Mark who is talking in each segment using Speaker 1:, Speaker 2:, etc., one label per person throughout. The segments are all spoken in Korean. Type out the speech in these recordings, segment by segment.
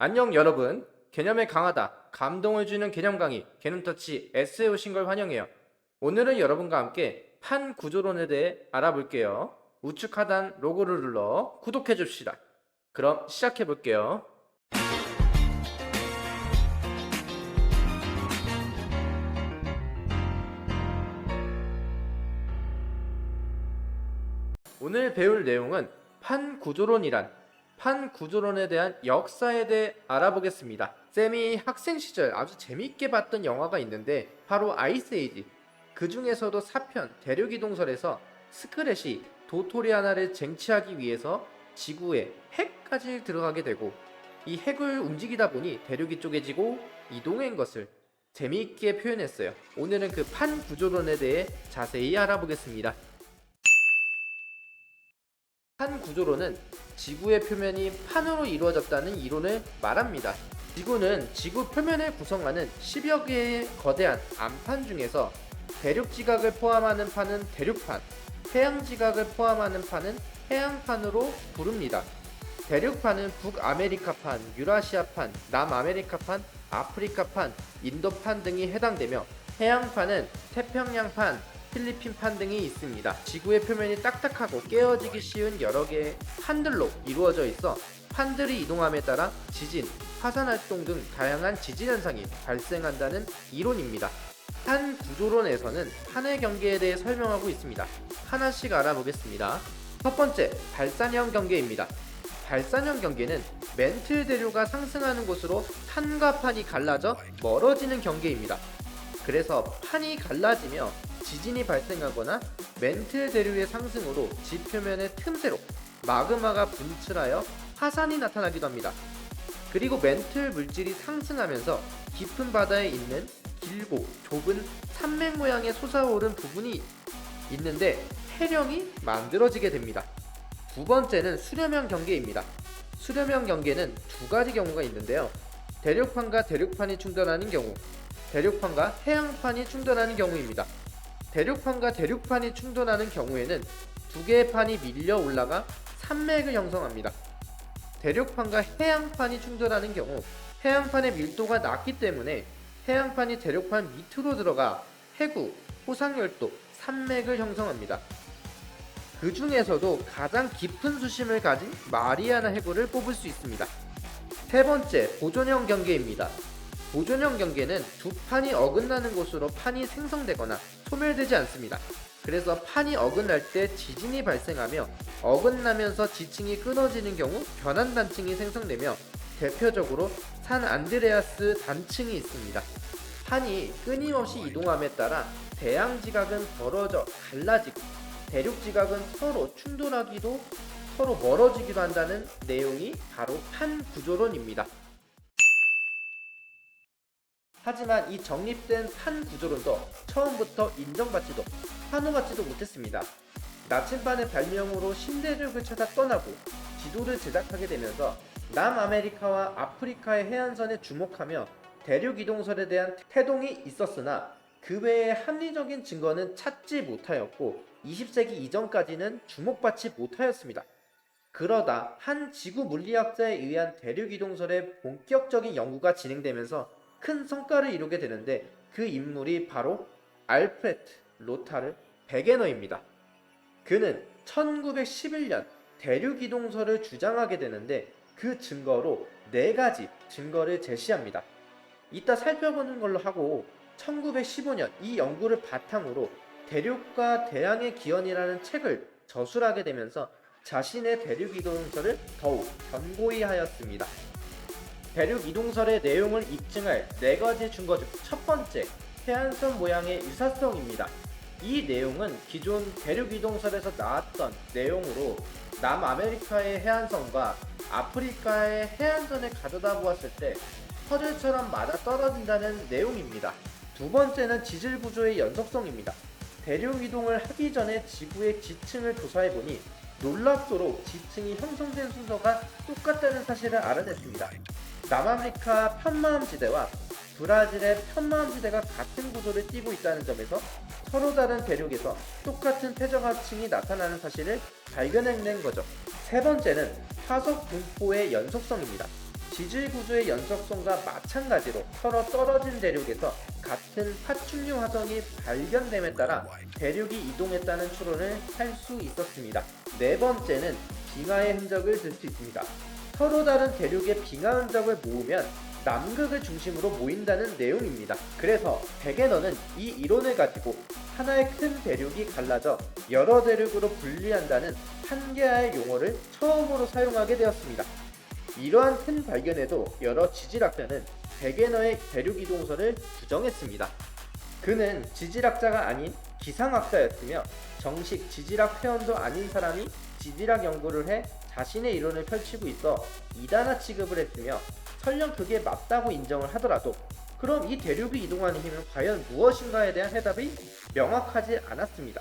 Speaker 1: 안녕 여러분. 개념에 강하다, 감동을 주는 개념 강의, 개념터치 S에 오신 걸 환영해요. 오늘은 여러분과 함께 판 구조론에 대해 알아볼게요. 우측 하단 로고를 눌러 구독해 줍시다. 그럼 시작해 볼게요. 오늘 배울 내용은 판 구조론에 대한 역사에 대해 알아보겠습니다. 쌤이 학생 시절 아주 재미있게 봤던 영화가 있는데 바로 아이스 에이지. 그 중에서도 4편 대륙이동설에서 스크렛이 도토리 하나를 쟁취하기 위해서 지구에 핵까지 들어가게 되고 이 핵을 움직이다 보니 대륙이 쪼개지고 이동한 것을 재미있게 표현했어요. 오늘은 그 판 구조론에 대해 자세히 알아보겠습니다. 판 구조론은 지구의 표면이 판으로 이루어졌다는 이론을 말합니다. 지구는 지구 표면을 구성하는 10여 개의 거대한 암판 중에서 대륙지각을 포함하는 판은 대륙판, 해양지각을 포함하는 판은 해양판으로 부릅니다. 대륙판은 북아메리카판, 유라시아판, 남아메리카판, 아프리카판, 인도판 등이 해당되며 해양판은 태평양판, 필리핀판 등이 있습니다. 지구의 표면이 딱딱하고 깨어지기 쉬운 여러 개의 판들로 이루어져 있어 판들이 이동함에 따라 지진, 화산활동 등 다양한 지진 현상이 발생한다는 이론입니다. 판 구조론에서는 판의 경계에 대해 설명하고 있습니다. 하나씩 알아보겠습니다. 첫 번째, 발산형 경계입니다. 발산형 경계는 멘틀 대류가 상승하는 곳으로 판과 판이 갈라져 멀어지는 경계입니다. 그래서 판이 갈라지며 지진이 발생하거나 멘틀 대류의 상승으로 지표면의 틈새로 마그마가 분출하여 화산이 나타나기도 합니다. 그리고 멘틀 물질이 상승하면서 깊은 바다에 있는 길고 좁은 산맥 모양의 솟아오른 부분이 있는데 해령이 만들어지게 됩니다. 두 번째는 수렴형 경계입니다. 수렴형 경계는 두 가지 경우가 있는데요. 대륙판과 대륙판이 충돌하는 경우, 대륙판과 해양판이 충돌하는 경우입니다. 대륙판과 대륙판이 충돌하는 경우에는 두 개의 판이 밀려 올라가 산맥을 형성합니다. 대륙판과 해양판이 충돌하는 경우 해양판의 밀도가 낮기 때문에 해양판이 대륙판 밑으로 들어가 해구, 호상열도, 산맥을 형성합니다. 그 중에서도 가장 깊은 수심을 가진 마리아나 해구를 뽑을 수 있습니다. 세 번째, 보존형 경계입니다. 보존형 경계는 두 판이 어긋나는 곳으로 판이 생성되거나 소멸되지 않습니다. 그래서 판이 어긋날 때 지진이 발생하며 어긋나면서 지층이 끊어지는 경우 변환단층이 생성되며 대표적으로 산 안드레아스 단층이 있습니다. 판이 끊임없이 이동함에 따라 대양지각은 벌어져 갈라지고 대륙지각은 서로 충돌하기도 서로 멀어지기도 한다는 내용이 바로 판 구조론입니다. 하지만 이 정립된 판 구조론도 처음부터 인정받지도 환호받지도 못했습니다. 나침반의 발명으로 신대륙을 찾아 떠나고 지도를 제작하게 되면서 남아메리카와 아프리카의 해안선에 주목하며 대륙이동설에 대한 태동이 있었으나 그 외에 합리적인 증거는 찾지 못하였고 20세기 이전까지는 주목받지 못하였습니다. 그러다 한 지구 물리학자에 의한 대륙이동설의 본격적인 연구가 진행되면서 큰 성과를 이루게 되는데 그 인물이 바로 알프레트 로타르 베게너입니다. 그는 1911년 대륙이동설을 주장하게 되는데 그 증거로 4가지 증거를 제시합니다. 이따 살펴보는 걸로 하고 1915년 이 연구를 바탕으로 대륙과 대양의 기원이라는 책을 저술하게 되면서 자신의 대륙이동설을 더욱 견고히 하였습니다. 대륙이동설의 내용을 입증할 4가지 증거 중 첫 번째, 해안선 모양의 유사성입니다. 이 내용은 기존 대륙이동설에서 나왔던 내용으로 남아메리카의 해안선과 아프리카의 해안선을 가져다 보았을 때 퍼즐처럼 맞아 떨어진다는 내용입니다. 두 번째는 지질 구조의 연속성입니다. 대륙 이동을 하기 전에 지구의 지층을 조사해보니 놀랍도록 지층이 형성된 순서가 똑같다는 사실을 알아냈습니다. 남아메리카 편마음지대와 브라질의 편마음지대가 같은 구조를 띠고 있다는 점에서 서로 다른 대륙에서 똑같은 퇴적합층이 나타나는 사실을 발견해낸 거죠. 세 번째는 화석 분포의 연속성입니다. 지질 구조의 연속성과 마찬가지로 서로 떨어진 대륙에서 같은 파충류 화성이 발견됨에 따라 대륙이 이동했다는 추론을 할 수 있었습니다. 네 번째는 빙하의 흔적을 들 수 있습니다. 서로 다른 대륙의 빙하 흔적을 모으면 남극을 중심으로 모인다는 내용입니다. 그래서 백앤어는 이 이론을 가지고 하나의 큰 대륙이 갈라져 여러 대륙으로 분리한다는 판게아의 용어를 처음으로 사용하게 되었습니다. 이러한 큰 발견에도 여러 지질학자는 백앤어의 대륙 이동설을 부정했습니다. 그는 지질학자가 아닌 기상학자였으며 정식 지질학 회원도 아닌 사람이 지질학 연구를 해 자신의 이론을 펼치고 있어 이단아 취급을 했으며 설령 그게 맞다고 인정을 하더라도 그럼 이 대륙이 이동하는 힘은 과연 무엇인가에 대한 해답이 명확하지 않았습니다.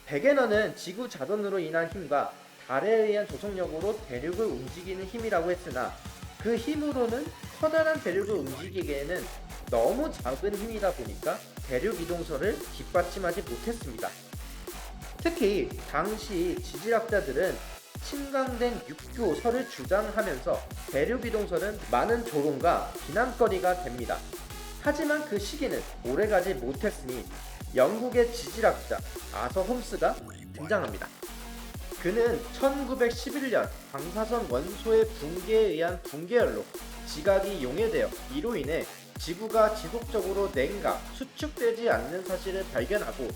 Speaker 1: 백앤어는 지구 자전으로 인한 힘과 달에 의한 조속력으로 대륙을 움직이는 힘이라고 했으나 그 힘으로는 커다란 대륙을 움직이기에는 너무 작은 힘이다 보니까 대륙 이동설을 뒷받침하지 못했습니다. 특히 당시 지질학자들은 침강된 육교설을 주장하면서 대륙 이동설은 많은 조롱과 비난거리가 됩니다. 하지만 그 시기는 오래가지 못했으니 영국의 지질학자 아서 홈스가 등장합니다. 그는 1911년 방사선 원소의 붕괴에 의한 붕괴열로 지각이 용해되어 이로 인해 지구가 지속적으로 냉각, 수축되지 않는 사실을 발견하고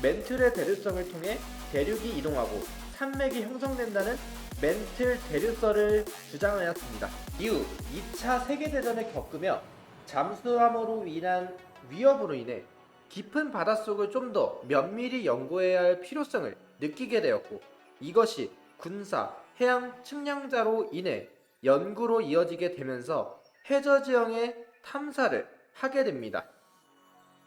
Speaker 1: 멘틀의 대륙성을 통해 대륙이 이동하고 산맥이 형성된다는 멘틀 대륙설을 주장하였습니다. 이후 2차 세계대전을 겪으며 잠수함으로 인한 위협으로 인해 깊은 바닷속을 좀 더 면밀히 연구해야 할 필요성을 느끼게 되었고 이것이 군사, 해양 측량자로 인해 연구로 이어지게 되면서 해저 지형의 탐사를 하게 됩니다.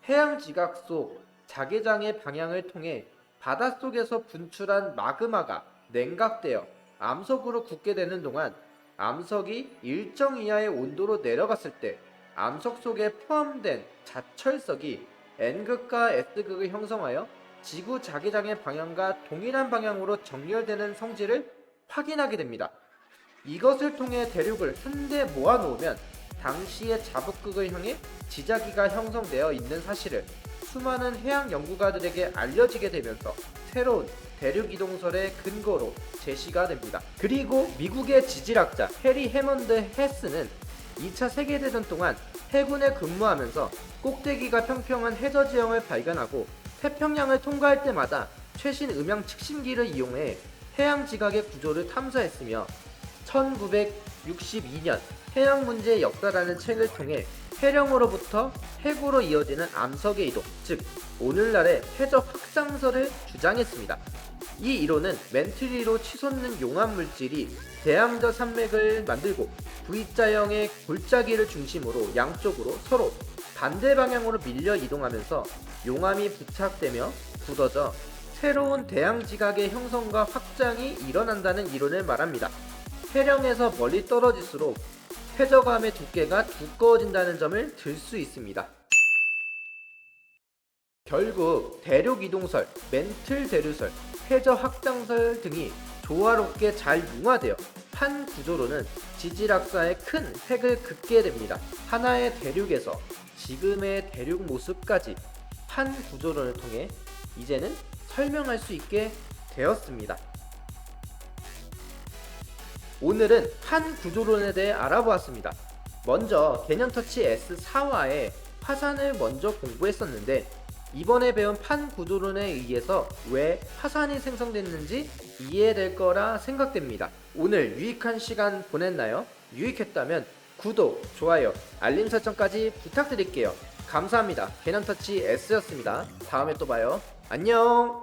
Speaker 1: 해양 지각 속 자개장의 방향을 통해 바닷속에서 분출한 마그마가 냉각되어 암석으로 굳게 되는 동안 암석이 일정 이하의 온도로 내려갔을 때 암석 속에 포함된 자철석이 N극과 S극을 형성하여 지구 자기장의 방향과 동일한 방향으로 정렬되는 성질을 확인하게 됩니다. 이것을 통해 대륙을 한데 모아놓으면 당시의 자북극을 향해 지자기가 형성되어 있는 사실을 수많은 해양 연구가들에게 알려지게 되면서 새로운 대륙 이동설의 근거로 제시가 됩니다. 그리고 미국의 지질학자 해리 해먼드 헤스는 2차 세계대전 동안 해군에 근무하면서 꼭대기가 평평한 해저 지형을 발견하고 태평양을 통과할 때마다 최신 음향 측심기를 이용해 해양 지각의 구조를 탐사했으며 1962년 해양 문제의 역사라는 책을 통해 해령으로부터 해구로 이어지는 암석의 이동, 즉 오늘날의 해저 확장설을 주장했습니다. 이 이론은 멘트리로 치솟는 용암 물질이 대양저 산맥을 만들고 V자형의 골짜기를 중심으로 양쪽으로 서로 반대 방향으로 밀려 이동하면서 용암이 부착되며 굳어져 새로운 대양지각의 형성과 확장이 일어난다는 이론을 말합니다. 해령에서 멀리 떨어질수록 해저감의 두께가 두꺼워진다는 점을 들 수 있습니다. 결국 대륙 이동설, 멘틀 대류설, 해저 확장설 등이 조화롭게 잘 융화되어 한 구조로는 지질학사의 큰 획을 긋게 됩니다. 하나의 대륙에서 지금의 대륙 모습까지 한 구조론을 통해 이제는 설명할 수 있게 되었습니다. 오늘은 한 구조론에 대해 알아보았습니다. 먼저 개념터치 S4화에 화산을 먼저 공부했었는데 이번에 배운 판 구조론에 의해서 왜 화산이 생성됐는지 이해될 거라 생각됩니다. 오늘 유익한 시간 보냈나요? 유익했다면 구독, 좋아요, 알림 설정까지 부탁드릴게요. 감사합니다. 개념터치 S였습니다. 다음에 또 봐요. 안녕.